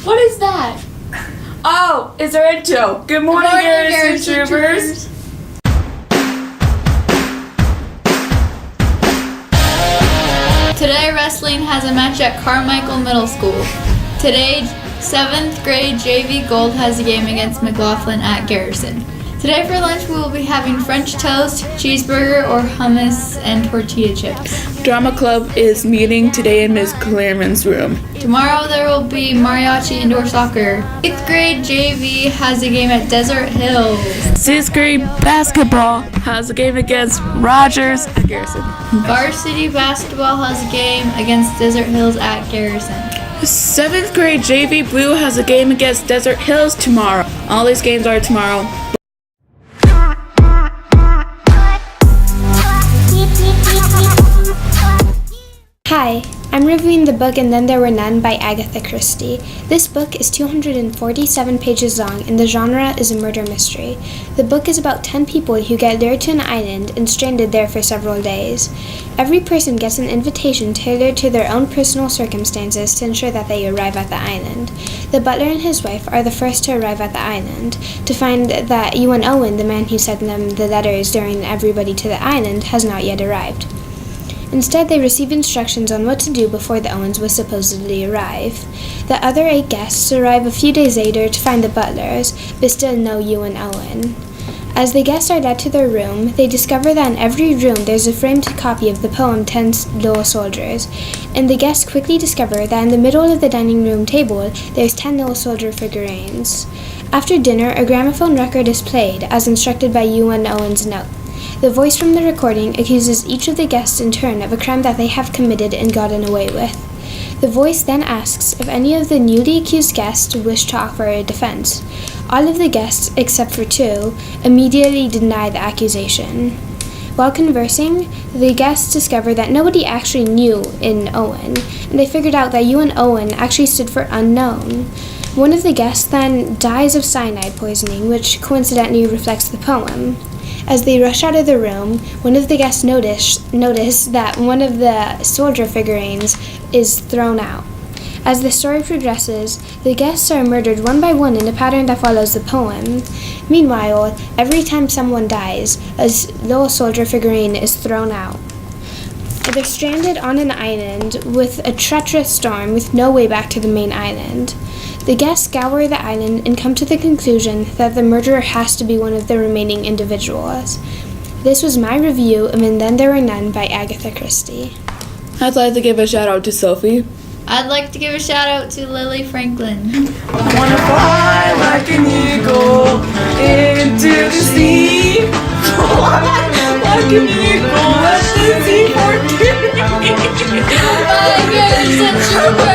What is that? Oh, it's our intro. Good morning, Garrison Troopers. Today, wrestling has a match at Carmichael Middle School. Today, 7th grade JV Gold has a game against McLaughlin at Garrison. Today for lunch, we will be having French toast, cheeseburger, or hummus and tortilla chips. Drama Club is meeting today in Ms. Clearman's room. Tomorrow, there will be mariachi indoor soccer. 8th grade JV has a game at Desert Hills. 6th grade basketball has a game against Rogers at Garrison. Varsity basketball has a game against Desert Hills at Garrison. 7th grade JV Blue has a game against Desert Hills tomorrow. All these games are tomorrow. Hi, I'm reviewing the book And Then There Were None by Agatha Christie. This book is 247 pages long and the genre is a murder mystery. The book is about 10 people who get lured to an island and stranded there for several days. Every person gets an invitation tailored to their own personal circumstances to ensure that they arrive at the island. The butler and his wife are the first to arrive at the island, to find that Ewan Owen, the man who sent them the letters luring everybody to the island, has not yet arrived. Instead, they receive instructions on what to do before the Owens will supposedly arrive. The other 8 guests arrive a few days later to find the butlers, but still no Ewan Owen. As the guests are led to their room, they discover that in every room there's a framed copy of the poem 10 Little Soldiers, and the guests quickly discover that in the middle of the dining room table there's 10 little soldier figurines. After dinner, a gramophone record is played, as instructed by Ewan Owen's note. The voice from the recording accuses each of the guests in turn of a crime that they have committed and gotten away with. The voice then asks if any of the newly accused guests wish to offer a defense. All of the guests, except for 2, immediately deny the accusation. While conversing, the guests discover that nobody actually knew in Owen, and they figured out that Ewan Owen actually stood for unknown. One of the guests then dies of cyanide poisoning, which coincidentally reflects the poem. As they rush out of the room, one of the guests notice that one of the soldier figurines is thrown out. As the story progresses, the guests are murdered one by one in a pattern that follows the poem. Meanwhile, every time someone dies, a little soldier figurine is thrown out. They're stranded on an island with a treacherous storm with no way back to the main island. The guests scour the island and come to the conclusion that the murderer has to be one of the remaining individuals. This was my review of And Then There Were None by Agatha Christie. I'd like to give a shout out to Sophie. I'd like to give a shout out to Lily Franklin. I wanna fly like an eagle into the sea. Fly like an eagle, let the sea forgive me. Bye, Garrison Troopers!